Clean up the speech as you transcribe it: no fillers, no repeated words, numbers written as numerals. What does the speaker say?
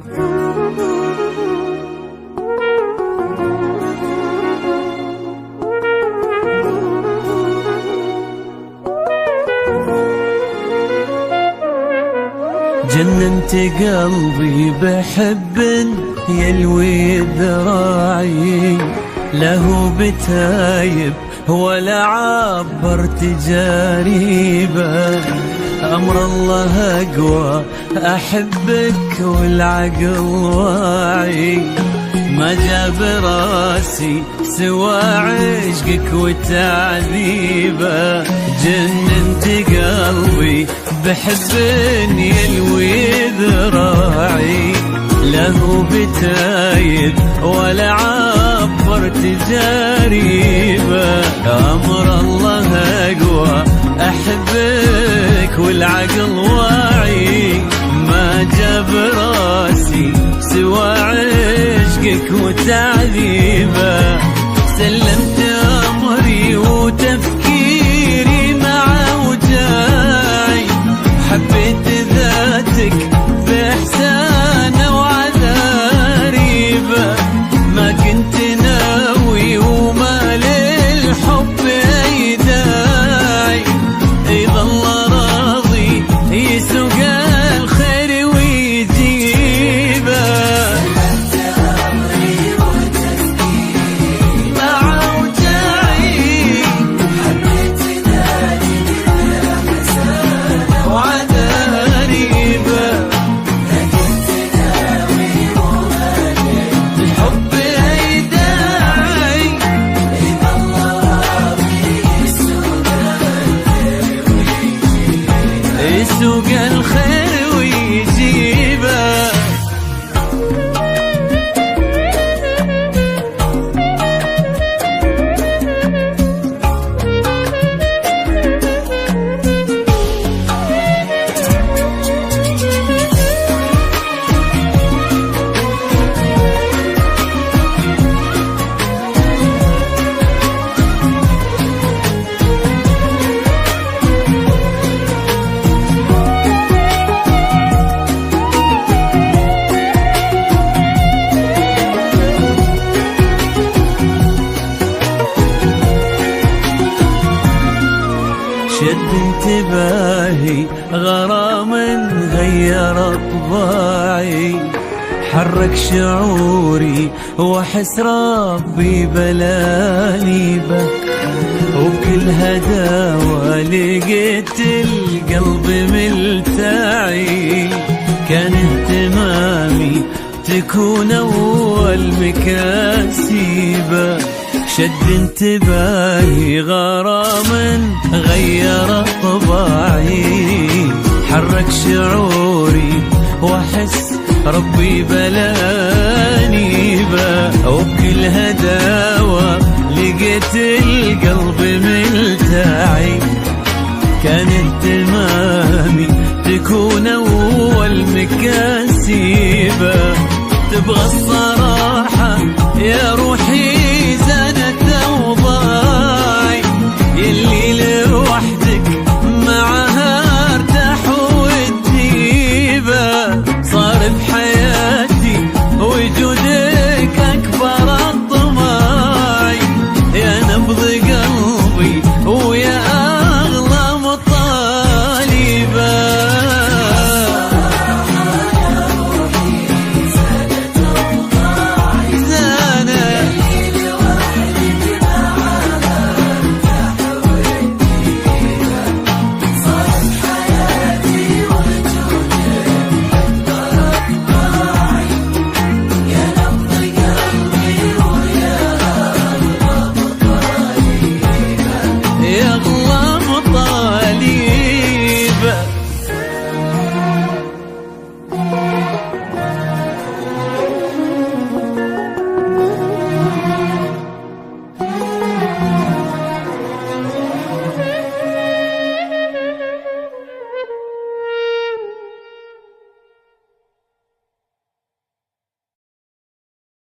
جننت قلبي بحب يلوي ذراعي، له بتايب ولا عبرت جريبه. أمر الله أقوى أحبك والعقل واعي، ما جاب راسي سوى عشقك وتعذيبه. جننت قلبي بحب يلوي ذراعي، له بتايب ولا عبرت جريبه. أمر الله أقوى أحبك والعقل واعي، ما جاب راسي سوى عشقك وتعذيبه. سلمت أمري وتفكيري مع وجاي، حبيت ذاتك بإحسان وعذاريبه. ما كنت ناوي وما للحب أي داعي، إذا الله راضي يسوق الخير ويجيبه. سلمت أمري وتفكيري مع وجاي، حبيت ذاتك بإحسان وعذاريبه. ما كنت ناوي وما للحب أي داعي، إذا الله راضي يسوق الخير ويجيبه. شد انتباهي غرام غير طباعي، حرك شعوري واحس ربي بلاني بك. وبكل هداوة لقيت القلب ملتاعي، كان اهتمامي تكون أول مكاسبه. شد انتباهي غرام غير طباعي، حرك شعوري واحس ربي بلاني به. وبكل هداوة لقيت القلب ملتاعي، كان اهتمامي تكون أول مكاسبه. تبغى الصراحة يا